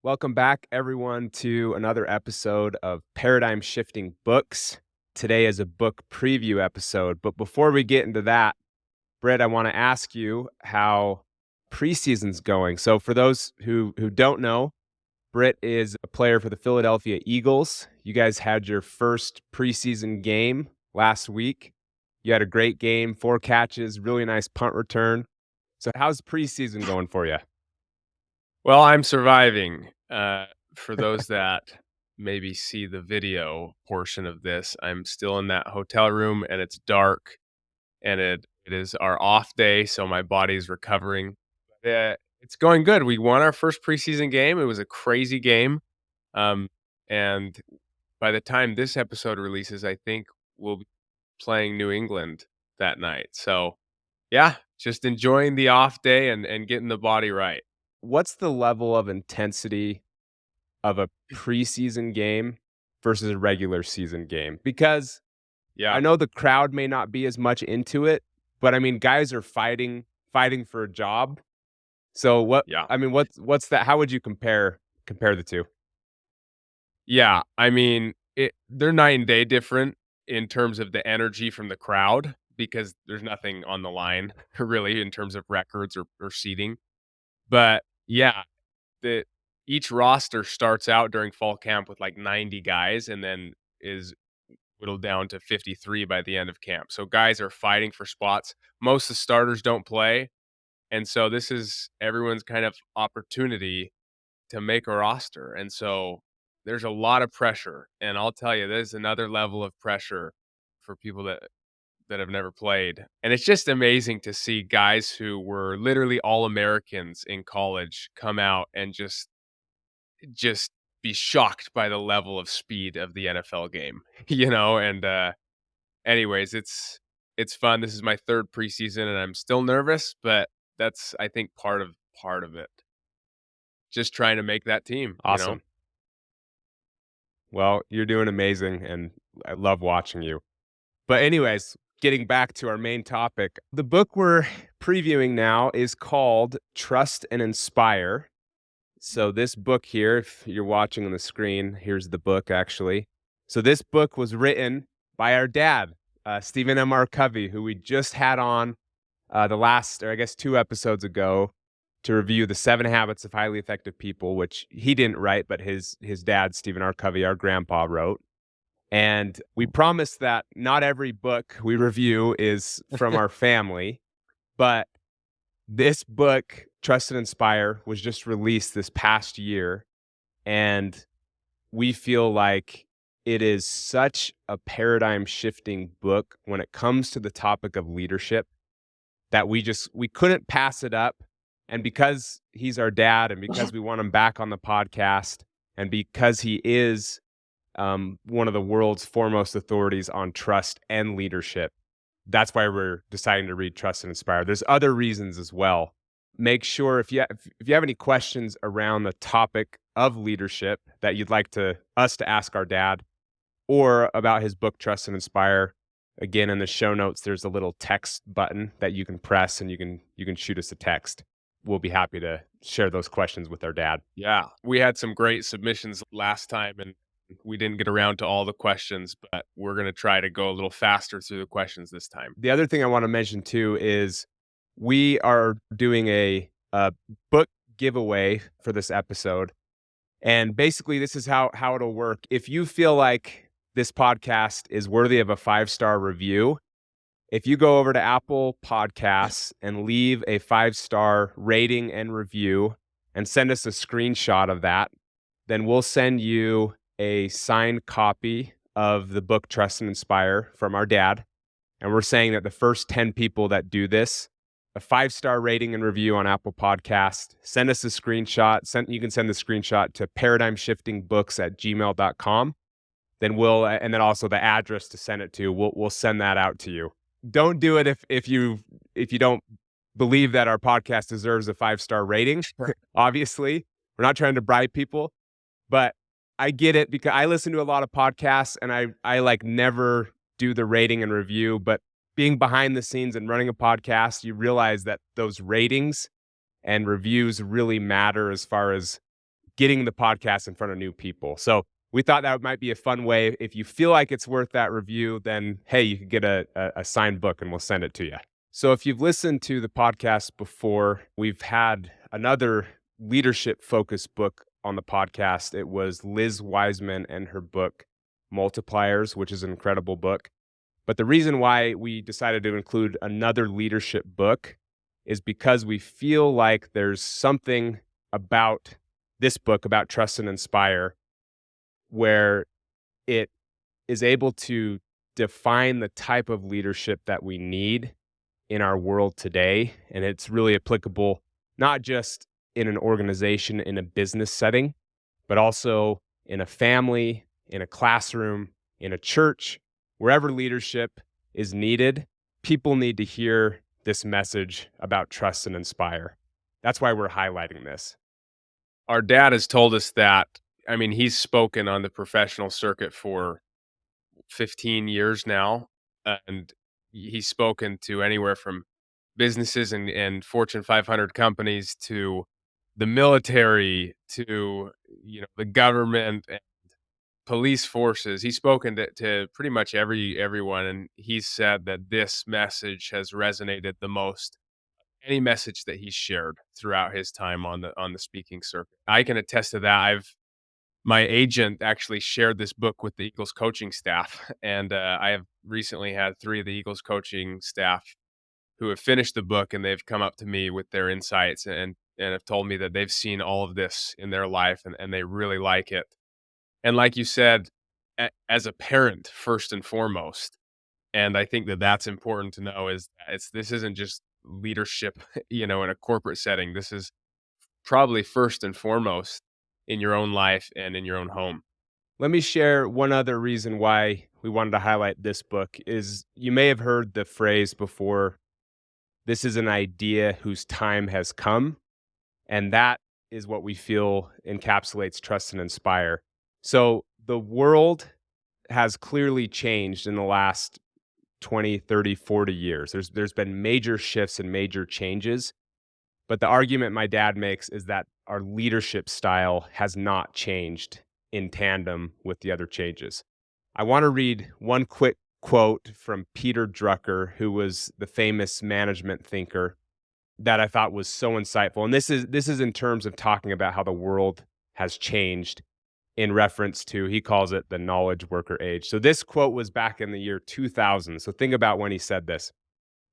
Welcome back, everyone, to another episode of Paradigm Shifting Books. Today is a book preview episode, but before we get into that, Britt, I want to ask you how preseason's going. So, for those who don't know, Britt is a player for the Philadelphia Eagles. You guys had your first preseason game last week. You had a great game, 4 catches, really nice punt return. So, how's preseason going for you? Well, I'm surviving. For those that maybe see the video portion of this, I'm still in that hotel room and it's dark and it is our off day, so my body's recovering. It's going good. We won our first preseason game. It was a crazy game. Um, and by the time this episode releases, I think we'll be playing New England that night. So, yeah, just enjoying the off day and getting the body right. What's the level of intensity of a preseason game versus a regular season game? Because I Yeah, know the crowd may not be as much into it, but I mean, guys are fighting for a job. So yeah. what's that? How would you compare the two? Yeah, I mean, they're night and day different in terms of the energy from the crowd because there's nothing on the line really in terms of records or seating. But yeah, the each roster starts out during fall camp with like 90 guys and then is whittled down to 53 by the end of camp. So guys are fighting for spots. Most of the starters don't play, and so this is everyone's kind of opportunity to make a roster. And so there's a lot of pressure. And I'll tell you, there's another level of pressure for people that have never played. And it's just amazing to see guys who were literally all Americans in college come out and just be shocked by the level of speed of the NFL game, and anyways, it's fun. This is my third preseason and I'm still nervous, but that's I think part of it. Just trying to make that team. Awesome. Well, you're doing amazing, and I love watching you. But anyways, getting back to our main topic, the book we're previewing now is called Trust and Inspire. So this book here, if you're watching on the screen, here's the book actually. So this book was written by our dad, Stephen M.R. Covey, who we just had on the last, or I guess 2 episodes ago, to review the 7 Habits of Highly Effective People, which he didn't write, but his dad, Stephen R. Covey, our grandpa, wrote. And we promise that not every book we review is from our family, but this book, Trust and Inspire, was just released this past year. And we feel like it is such a paradigm shifting book when it comes to the topic of leadership that we couldn't pass it up. And because he's our dad and because we want him back on the podcast and because he is one of the world's foremost authorities on trust and leadership, that's why we're deciding to read Trust and Inspire. There's other reasons as well. Make sure if you have any questions around the topic of leadership that you'd like us to ask our dad, or about his book Trust and Inspire, again in the show notes there's a little text button that you can press and you can shoot us a text. We'll be happy to share those questions with our dad. Yeah, we had some great submissions last time and we didn't get around to all the questions, but we're going to try to go a little faster through the questions this time. The other thing I want to mention too is we are doing a book giveaway for this episode. And basically this is how it'll work. If you feel like this podcast is worthy of a 5-star review, if you go over to Apple Podcasts and leave a 5-star rating and review and send us a screenshot of that, then we'll send you a signed copy of the book Trust and Inspire from our dad. And we're saying that the first 10 people that do this, a 5-star rating and review on Apple Podcast, send us a screenshot. You can send the screenshot to paradigmshiftingbooks@gmail.com. And then also the address to send it to. We'll send that out to you. Don't do it if you don't believe that our podcast deserves a 5-star rating. Obviously, we're not trying to bribe people, but I get it because I listen to a lot of podcasts and I like never do the rating and review, but being behind the scenes and running a podcast, you realize that those ratings and reviews really matter as far as getting the podcast in front of new people. So we thought that might be a fun way. If you feel like it's worth that review, then hey, you could get a signed book and we'll send it to you. So if you've listened to the podcast before, we've had another leadership focused book on the podcast. It was Liz Wiseman and her book Multipliers, which is an incredible book. But the reason why we decided to include another leadership book is because we feel like there's something about this book, about Trust and Inspire, where it is able to define the type of leadership that we need in our world today. And it's really applicable, not just in an organization, in a business setting, but also in a family, in a classroom, in a church, wherever leadership is needed. People need to hear this message about trust and inspire. That's why we're highlighting this. Our dad has told us that, I mean, he's spoken on the professional circuit for 15 years now, and he's spoken to anywhere from businesses and Fortune 500 companies to the military to, the government and police forces. He's spoken to pretty much everyone, and he's said that this message has resonated the most. Any message that he's shared throughout his time on the speaking circuit. I can attest to that. My agent actually shared this book with the Eagles coaching staff, and I have recently had 3 of the Eagles coaching staff who have finished the book, and they've come up to me with their insights and have told me that they've seen all of this in their life and they really like it. And like you said, as a parent, first and foremost, and I think that that's important to know is that this isn't just leadership, in a corporate setting. This is probably first and foremost in your own life and in your own home. Let me share one other reason why we wanted to highlight this book is you may have heard the phrase before, this is an idea whose time has come. And that is what we feel encapsulates trust and inspire. So the world has clearly changed in the last 20, 30, 40 years. There's been major shifts and major changes. But the argument my dad makes is that our leadership style has not changed in tandem with the other changes. I want to read one quick quote from Peter Drucker, who was the famous management thinker that I thought was so insightful. And this is in terms of talking about how the world has changed in reference to, he calls it the knowledge worker age. So this quote was back in the year 2000. So think about when he said this.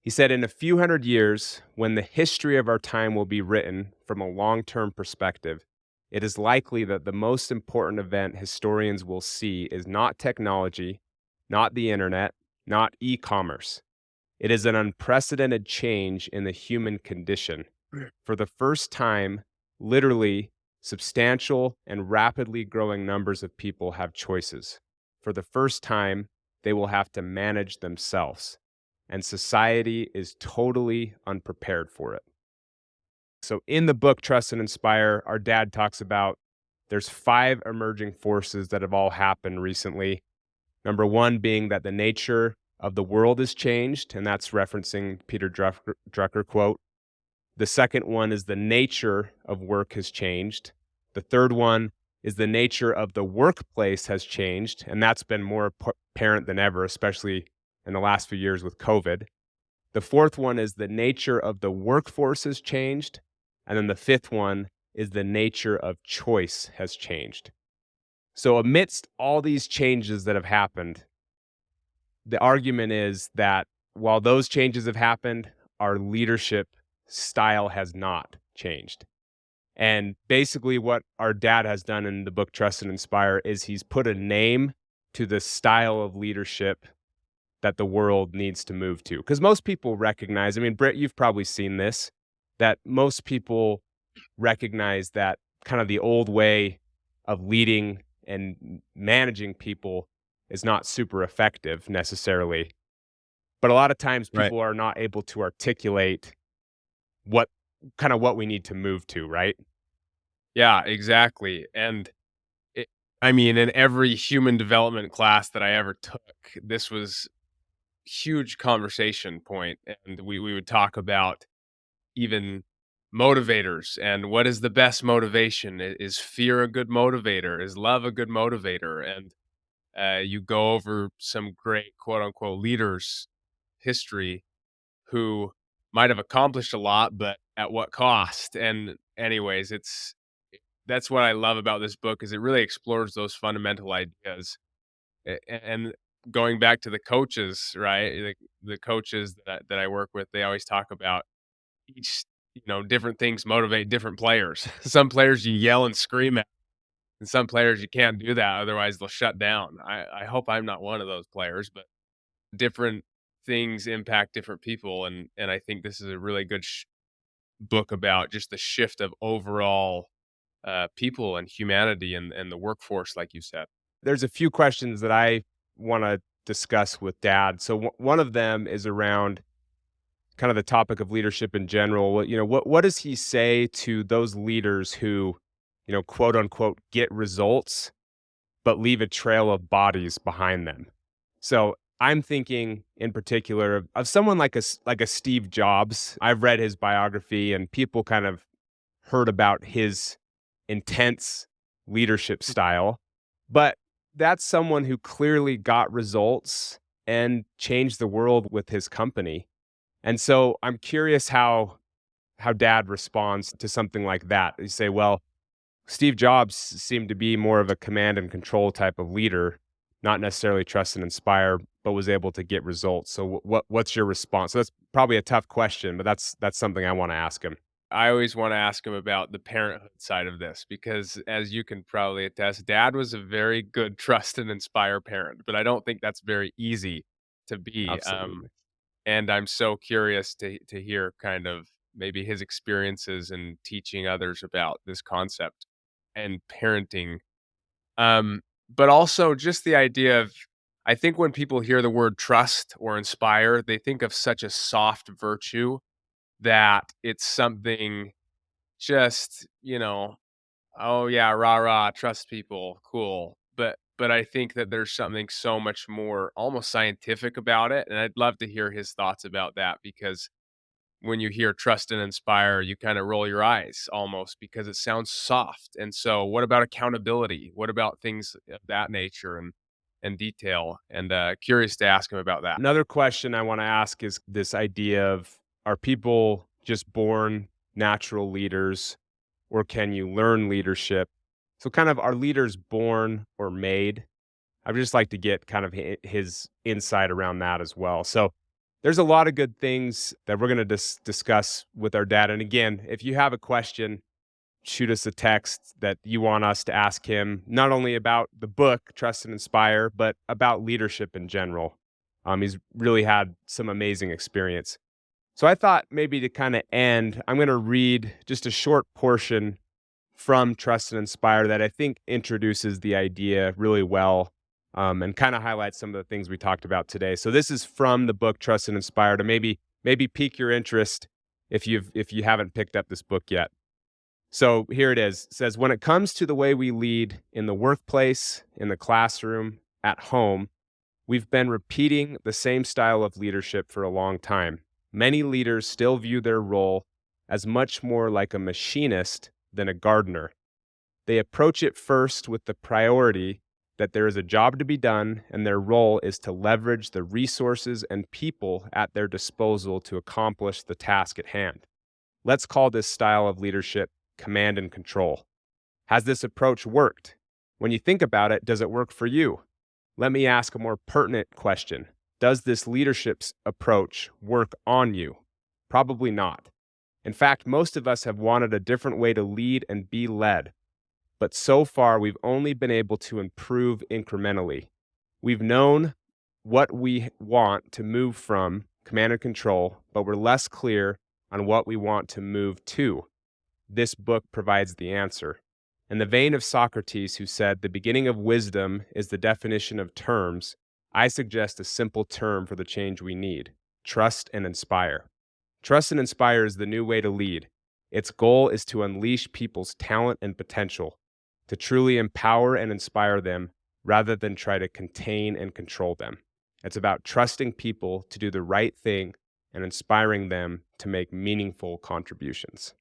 He said, in a few hundred years, when the history of our time will be written from a long-term perspective, it is likely that the most important event historians will see is not technology, not the internet, not e-commerce. It is an unprecedented change in the human condition. For the first time, literally, substantial and rapidly growing numbers of people have choices. For the first time, they will have to manage themselves, and society is totally unprepared for it. So in the book Trust and Inspire, our dad talks about there's 5 emerging forces that have all happened recently. Number 1 being that the nature of the world has changed, and that's referencing Peter Drucker quote. The second one is the nature of work has changed. The third one is the nature of the workplace has changed, and that's been more apparent than ever, especially in the last few years with COVID. The fourth one is the nature of the workforce has changed. And then the fifth one is the nature of choice has changed. So amidst all these changes that have happened, the argument is that while those changes have happened, our leadership style has not changed. And basically what our dad has done in the book Trust and Inspire is he's put a name to the style of leadership that the world needs to move to. Because most people recognize, I mean, Britt, you've probably seen this, that most people recognize that kind of the old way of leading and managing people is not super effective necessarily. But a lot of times Right. people are not able to articulate what we need to move to, right? Yeah, exactly. And I mean, in every human development class that I ever took, this was huge conversation point, and we would talk about even motivators and what is the best motivation. Is fear a good motivator? Is love a good motivator? And you go over some great quote unquote leaders history who might have accomplished a lot, but at what cost? And anyways, that's what I love about this book is it really explores those fundamental ideas. And going back to the coaches, right? The coaches that I work with, they always talk about each, different things motivate different players. Some players you yell and scream at, and some players you can't do that, otherwise they'll shut down. I hope I'm not one of those players, but different things impact different people, and I think this is a really good book about just the shift of overall people and humanity and the workforce, like you said. There's a few questions that I want to discuss with Dad. So one of them is around kind of the topic of leadership in general. What does he say to those leaders who, quote unquote, get results but leave a trail of bodies behind them? So I'm thinking in particular of someone like a Steve Jobs. I've read his biography, and people kind of heard about his intense leadership style, but that's someone who clearly got results and changed the world with his company. And so I'm curious how Dad responds to something like that. You say, well, Steve Jobs seemed to be more of a command and control type of leader, not necessarily trust and inspire, but was able to get results. So what's your response? So that's probably a tough question, but that's something I want to ask him. I always want to ask him about the parenthood side of this because, as you can probably attest, Dad was a very good trust and inspire parent, but I don't think that's very easy to be. Absolutely. And I'm so curious to hear kind of maybe his experiences in teaching others about this concept and parenting. But also just the idea of, I think when people hear the word trust or inspire, they think of such a soft virtue that it's something just, oh yeah, rah rah, trust people, cool. But I think that there's something so much more almost scientific about it, and I'd love to hear his thoughts about that because when you hear trust and inspire, you kind of roll your eyes almost because it sounds soft. And so what about accountability? What about things of that nature and detail? And curious to ask him about that. Another question I want to ask is this idea of, are people just born natural leaders, or can you learn leadership? So kind of, are leaders born or made? I'd just like to get kind of his insight around that as well. So there's a lot of good things that we're going to discuss with our dad. And again, if you have a question, shoot us a text that you want us to ask him, not only about the book, Trust and Inspire, but about leadership in general. He's really had some amazing experience. So I thought maybe to kind of end, I'm going to read just a short portion from Trust and Inspire that I think introduces the idea really well, and kind of highlights some of the things we talked about today. So this is from the book Trust and Inspire to maybe pique your interest if you haven't picked up this book yet. So here it is. It says, when it comes to the way we lead in the workplace, in the classroom, at home, we've been repeating the same style of leadership for a long time. Many leaders still view their role as much more like a machinist than a gardener. They approach it first with the priority that there is a job to be done, and their role is to leverage the resources and people at their disposal to accomplish the task at hand. Let's call this style of leadership command and control. Has this approach worked? When you think about it, does it work for you? Let me ask a more pertinent question. Does this leadership approach work on you? Probably not. In fact, most of us have wanted a different way to lead and be led, but so far we've only been able to improve incrementally. We've known what we want to move from, command and control, but we're less clear on what we want to move to. This book provides the answer. In the vein of Socrates, who said, the beginning of wisdom is the definition of terms, I suggest a simple term for the change we need: trust and inspire. Trust and inspire is the new way to lead. Its goal is to unleash people's talent and potential, to truly empower and inspire them rather than try to contain and control them. It's about trusting people to do the right thing and inspiring them to make meaningful contributions.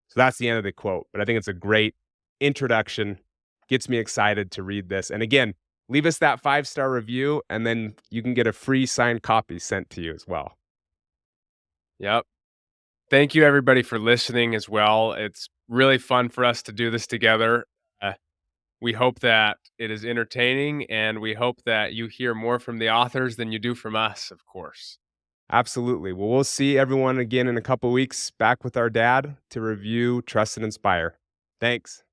So that's the end of the quote. But I think it's a great introduction, gets me excited to read this. And again, leave us that 5-star review, and then you can get a free signed copy sent to you as well. Yep. Thank you, everybody, for listening as well. It's really fun for us to do this together. Uh, we hope that it is entertaining, and we hope that you hear more from the authors than you do from us, of course. Absolutely. Well, we'll see everyone again in a couple weeks back with our dad to review Trust and Inspire. Thanks.